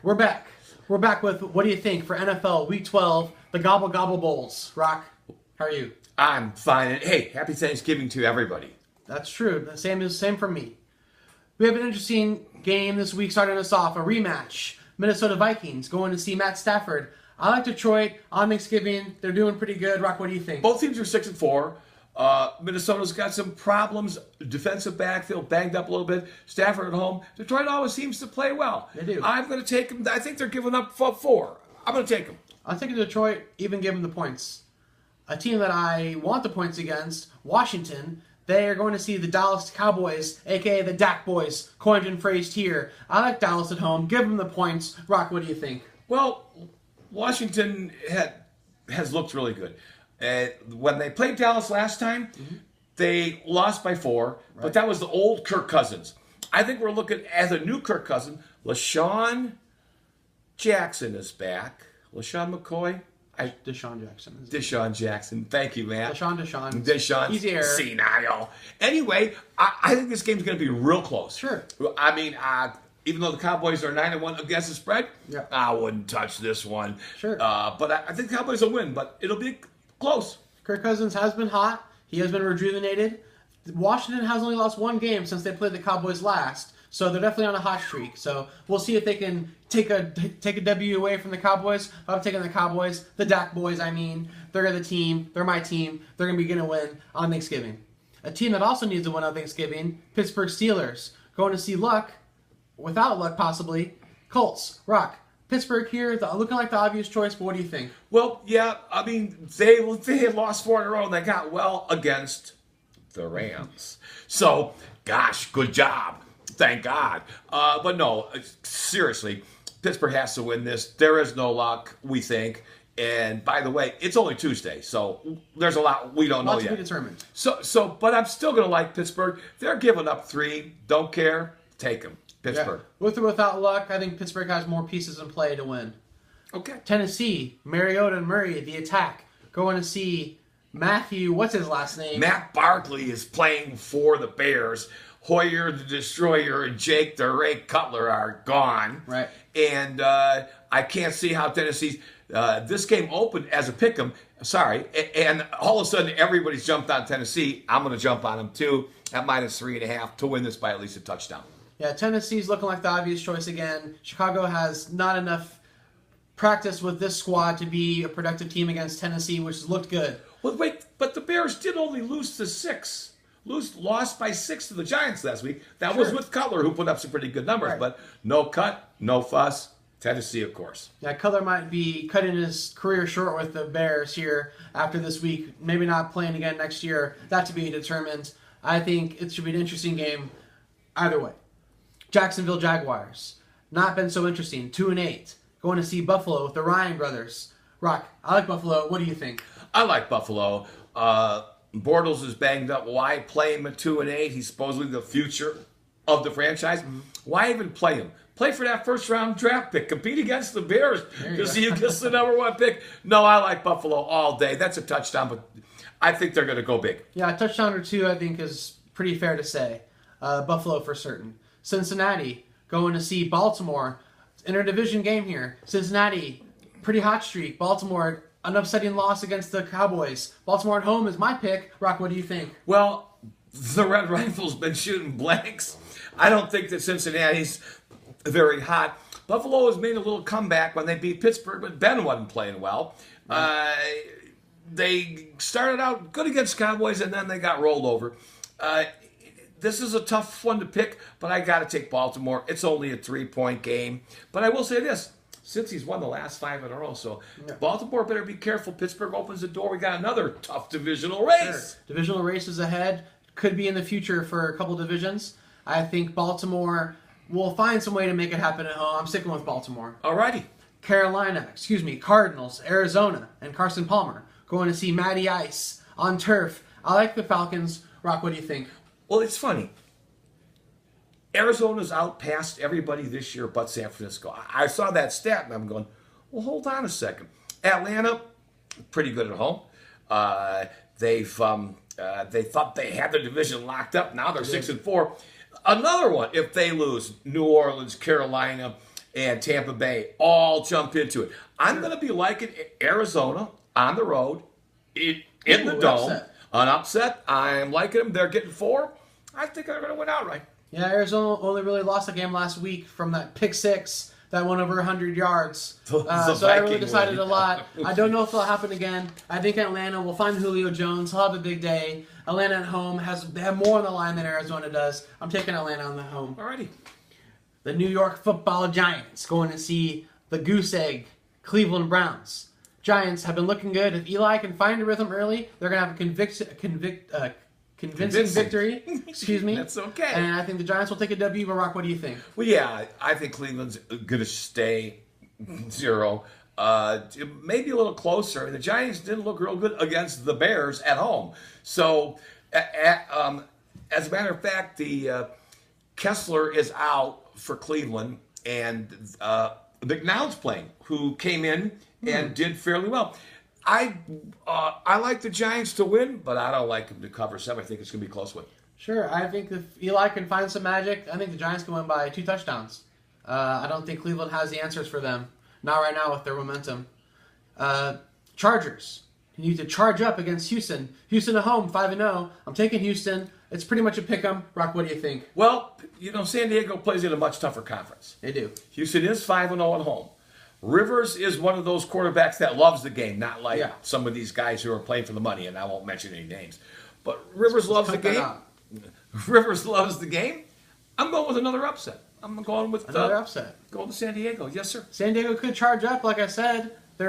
We're back. We're back with What Do You Think for NFL Week 12, the Gobble Gobble Bowls. Rock, how are you? I'm fine. Hey, happy Thanksgiving to everybody. That's true. The same for me. We have an interesting game this week starting us off, a rematch. Minnesota Vikings going to see Matt Stafford. I like Detroit on Thanksgiving. They're doing pretty good. Rock, what do you think? Both teams are 6-4. Minnesota's got some problems. Defensive backfield banged up a little bit. Stafford at home. Detroit always seems to play well. They do. I'm going to take them. I think they're giving up 4. I'm going to take them. I'm taking Detroit, even give them the points. A team that I want the points against, Washington, they are going to see the Dallas Cowboys, a.k.a. the Dak Boys, coined and phrased here. I like Dallas at home. Give them the points. Rock, what do you think? Well, Washington has looked really good. When they played Dallas last time, they lost by 4, but that was the old Kirk Cousins. I think we're looking at a new Kirk Cousins. LaShawn Jackson is back. LaShawn McCoy. Deshaun Jackson. Deshaun Jackson. Thank you, man. Deshaun. Easy error. Senile. Anyway, I think this game's going to be real close. Sure. I mean, even though the Cowboys are 9-1 against the spread, yeah, I wouldn't touch this one. Sure. But I think the Cowboys will win, but it'll be close. Kirk Cousins has been hot. He has been rejuvenated. Washington has only lost 1 game since they played the Cowboys last, so they're definitely on a hot streak. So we'll see if they can take a W away from the Cowboys. I'm taking the Cowboys, the Dak Boys. I mean, they're the team. They're my team. They're going to be going to win on Thanksgiving. A team that also needs to win on Thanksgiving, Pittsburgh Steelers, going to see Luck, without Luck possibly, Colts. Rock. Pittsburgh here, looking like the obvious choice, but what do you think? Well, yeah, I mean, they had lost 4 in a row, and they got well against the Rams. So, gosh, good job. Thank God. But no, seriously, Pittsburgh has to win this. There is no luck, we think. And by the way, it's only Tuesday, so there's a lot we don't know yet. Lots to be determined. So, but I'm still going to like Pittsburgh. They're giving up 3. Don't care. Take them. Pittsburgh. Yeah. With or without luck, I think Pittsburgh has more pieces in play to win. Okay. Tennessee, Mariota and Murray, the attack. Going to see Matthew, what's his last name? Matt Barkley is playing for the Bears. Hoyer the Destroyer and Jake the Ray Cutler are gone. Right. And I can't see how Tennessee's... this game opened as a pick'em. Sorry. And all of a sudden, everybody's jumped on Tennessee. I'm going to jump on them, too, at -3.5 to win this by at least a touchdown. Yeah, Tennessee's looking like the obvious choice again. Chicago has not enough practice with this squad to be a productive team against Tennessee, which has looked good. Well, wait, but the Bears did only lose to 6. Lost by 6 to the Giants last week. That was with Cutler, who put up some pretty good numbers. Right. But no cut, no fuss. Tennessee, of course. Yeah, Cutler might be cutting his career short with the Bears here after this week. Maybe not playing again next year. That to be determined. I think it should be an interesting game either way. Jacksonville Jaguars. Not been so interesting. 2-8. Going to see Buffalo with the Ryan brothers. Rock, I like Buffalo. What do you think? I like Buffalo. Bortles is banged up. Why play him at 2-8? He's supposedly the future of the franchise. Why even play him? Play for that first-round draft pick. Compete against the Bears to see who gets the number 1 pick. No, I like Buffalo all day. That's a touchdown, but I think they're going to go big. Yeah, a touchdown or 2 I think is pretty fair to say. Buffalo for certain. Cincinnati going to see Baltimore. Interdivision game here. Cincinnati, pretty hot streak. Baltimore, an upsetting loss against the Cowboys. Baltimore at home is my pick. Rock, what do you think? Well, the Red Rifles been shooting blanks. I don't think that Cincinnati's very hot. Buffalo has made a little comeback when they beat Pittsburgh, but Ben wasn't playing well. They started out good against Cowboys, and then they got rolled over. This is a tough one to pick, but I got to take Baltimore. It's only a 3-point game. But I will say this. Since he's won the last 5 in a row, so Baltimore better be careful. Pittsburgh opens the door. We got another tough divisional race. Sure. Divisional races ahead. Could be in the future for a couple divisions. I think Baltimore will find some way to make it happen at home. I'm sticking with Baltimore. Alrighty. Cardinals, Arizona, and Carson Palmer going to see Matty Ice on turf. I like the Falcons. Rock, what do you think? Well, it's funny. Arizona's out past everybody this year but San Francisco. I saw that stat and I'm going, well, hold on a second. Atlanta, pretty good at home. They thought they had their division locked up. Now they're 6-4. Another one, if they lose, New Orleans, Carolina, and Tampa Bay all jumped into it. I'm going to be liking Arizona on the road in the dome. Upset. An upset. I'm liking them. They're getting 4. I think they're going to win outright. Yeah, Arizona only really lost a game last week from that pick 6 that went over 100 yards. So I really decided a lot. I don't know if it'll happen again. I think Atlanta will find Julio Jones. He'll have a big day. Atlanta at home they have more on the line than Arizona does. I'm taking Atlanta on the home. Alrighty. The New York Football Giants going to see the Goose Egg Cleveland Browns. Giants have been looking good. If Eli can find a rhythm early, they're going to have a convincing victory. Excuse me. That's okay. And I think the Giants will take a W. But Rock, what do you think? Well, yeah, I think Cleveland's going to stay 0. Maybe a little closer. The Giants didn't look real good against the Bears at home. So, as a matter of fact, the Kessler is out for Cleveland, and McNown's playing, who came in and did fairly well. I like the Giants to win, but I don't like them to cover 7. I think it's going to be a close one. Sure. I think if Eli can find some magic, I think the Giants can win by 2 touchdowns. I don't think Cleveland has the answers for them. Not right now with their momentum. Chargers. You need to charge up against Houston. Houston at home, 5-0. I'm taking Houston. It's pretty much a pick 'em. Rock, what do you think? Well, San Diego plays in a much tougher conference. They do. Houston is 5-0 at home. Rivers is one of those quarterbacks that loves the game, not like some of these guys who are playing for the money, and I won't mention any names. But Rivers loves the game. Rivers loves the game. I'm going with another upset. I'm going with another upset. Going to San Diego. Yes, sir. San Diego could charge up, like I said. They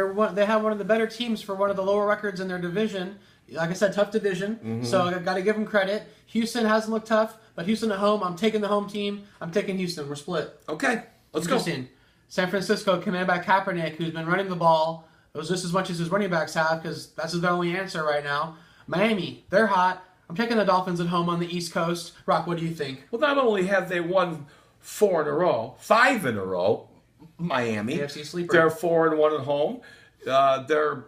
have one of the better teams for one of the lower records in their division. Like I said, tough division. So I've got to give them credit. Houston hasn't looked tough, but Houston at home, I'm taking the home team. I'm taking Houston. We're split. Okay, let's go. San Francisco, commanded by Kaepernick, who's been running the ball. It was just as much as his running backs have, because that's their only answer right now. Miami, they're hot. I'm taking the Dolphins at home on the East Coast. Rock, what do you think? Well, not only have they won 4 in a row, 5 in a row, Miami. AFC sleeper. They're 4-1 at home.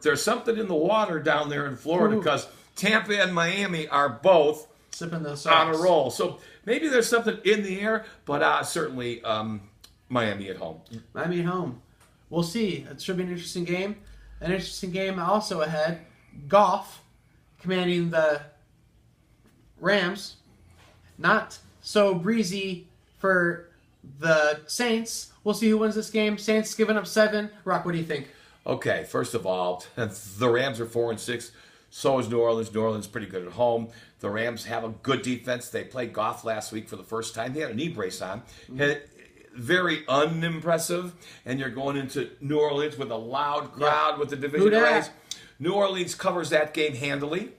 There's something in the water down there in Florida because Tampa and Miami are both sipping those on a roll. So maybe there's something in the air, but certainly Miami at home. Miami at home. We'll see. It should be an interesting game. An interesting game also ahead. Goff commanding the Rams. Not so breezy for the Saints. We'll see who wins this game. Saints giving up 7. Rock, what do you think? Okay, first of all, the Rams are 4-6. So is New Orleans. New Orleans pretty good at home. The Rams have a good defense. They played Goff last week for the first time. He had a knee brace on. Very unimpressive. And you're going into New Orleans with a loud crowd with the division race. New Orleans covers that game handily.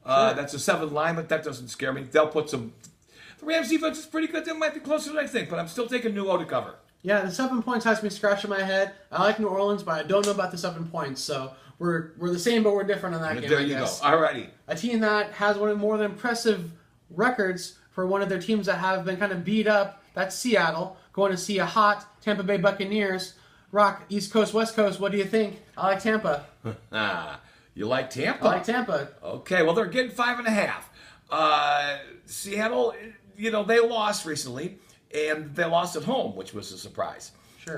That's a 7 line, but that doesn't scare me. They'll put some... The Rams defense is pretty good. They might be closer than I think, but I'm still taking New O to cover. Yeah, the 7 points has me scratching my head. I like New Orleans, but I don't know about the 7 points. So we're the same, but we're different on that game. There you go. All righty. A team that has one of the more than impressive records for one of their teams that have been kind of beat up. That's Seattle. Going to see a hot Tampa Bay Buccaneers. Rock, East Coast, West Coast. What do you think? I like Tampa. You like Tampa? I like Tampa. Okay, well, they're getting 5.5. Seattle, they lost recently. And they lost at home, which was a surprise. Sure.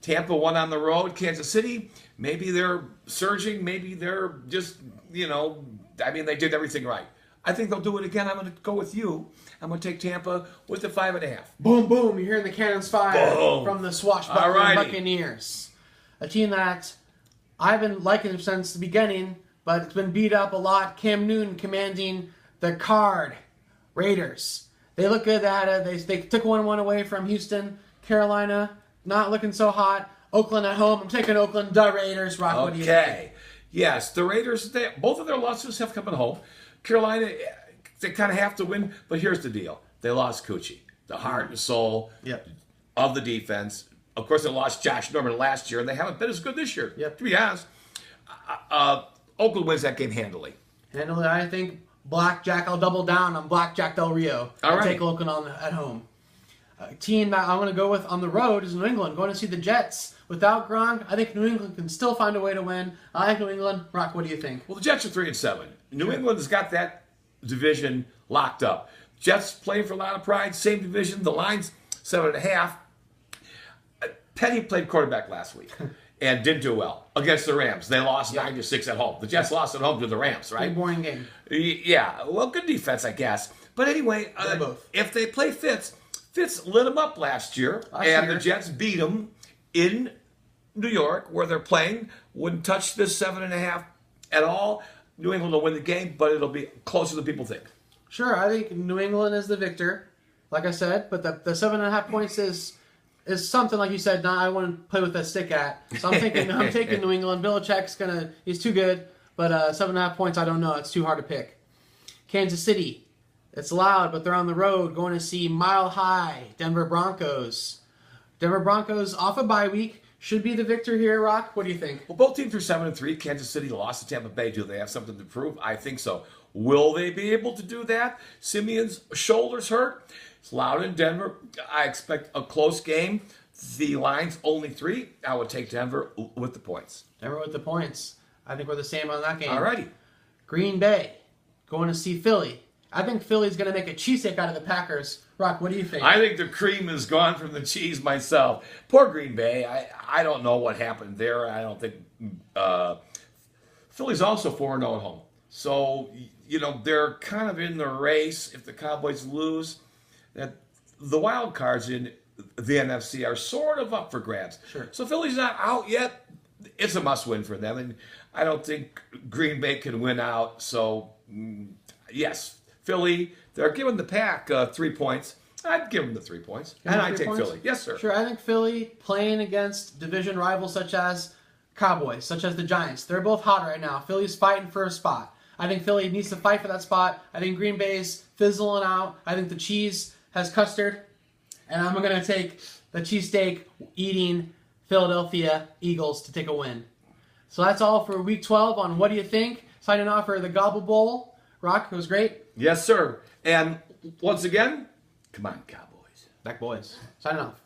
Tampa won on the road. Kansas City, maybe they're surging. Maybe they're just, they did everything right. I think they'll do it again. I'm going to go with you. I'm going to take Tampa with the 5.5. Boom, boom. You're hearing the cannons fire from the swashbuckling Buccaneers. A team that I've been liking since the beginning, but it's been beat up a lot. Cam Newton commanding the Card Raiders. They look good. They took 1-1 away from Houston. Carolina, not looking so hot. Oakland at home. I'm taking Oakland. The Raiders. Rock, what do you think? Yes, the Raiders, both of their losses have come at home. Carolina, they kind of have to win, but here's the deal. They lost Cucci, the heart and soul of the defense. Of course, they lost Josh Norman last year, and they haven't been as good this year, to be honest. Oakland wins that game handily. Handily, I think. Blackjack, I'll double down on Blackjack Del Rio. I'll take Oakland at home. A team that I'm going to go with on the road is New England. Going to see the Jets. Without Gronk, I think New England can still find a way to win. I like New England. Rock, what do you think? Well, the Jets are 3-7. New England has got that division locked up. Jets playing for a lot of pride. Same division. The line's 7.5. Penny played quarterback last week and didn't do well against the Rams. They lost 9-6 at home. The Jets lost at home to the Rams, right? Boring game. Yeah, well, good defense, I guess. But anyway, if they play Fitz lit them up last year, the Jets beat them in New York, where they're playing. Wouldn't touch this 7.5 at all. New England will win the game, but it'll be closer than people think. Sure, I think New England is the victor, like I said, but the 7.5 points is something, like you said, I want to play with that stick at. So I'm taking New England. Belichick's he's too good, but 7.5 points, I don't know. It's too hard to pick. Kansas City, it's loud, but they're on the road going to see Mile High Denver Broncos. Denver Broncos off a bye week should be the victor here. Rock, what do you think? Well, both teams are 7-3. Kansas City lost to Tampa Bay. Do they have something to prove? I think so. Will they be able to do that? Simeon's shoulder's hurt. It's loud in Denver. I expect a close game. The line's only 3. I would take Denver with the points. Denver with the points. I think we're the same on that game. Alrighty. Green Bay going to see Philly. I think Philly's going to make a cheesesteak out of the Packers. Rock, what do you think? I think the cream is gone from the cheese myself. Poor Green Bay. I don't know what happened there. I don't think Philly's also 4-0 at home. So, they're kind of in the race. If the Cowboys lose, that the wild cards in the NFC are sort of up for grabs. Sure. So Philly's not out yet. It's a must-win for them, and I don't think Green Bay can win out. So, yes, Philly, they're giving the Pack 3 points. I'd give them the 3 points, and I'd take Philly. Yes, sir. Sure, I think Philly playing against division rivals such as Cowboys, such as the Giants. They're both hot right now. Philly's fighting for a spot. I think Philly needs to fight for that spot. I think Green Bay's fizzling out. I think the cheese has custard. And I'm going to take the cheesesteak eating Philadelphia Eagles to take a win. So that's all for Week 12 on What Do You Think? Signing off for the Gobble Bowl. Rock, it was great. Yes, sir. And once again, come on, Cowboys. Back boys. Signing off.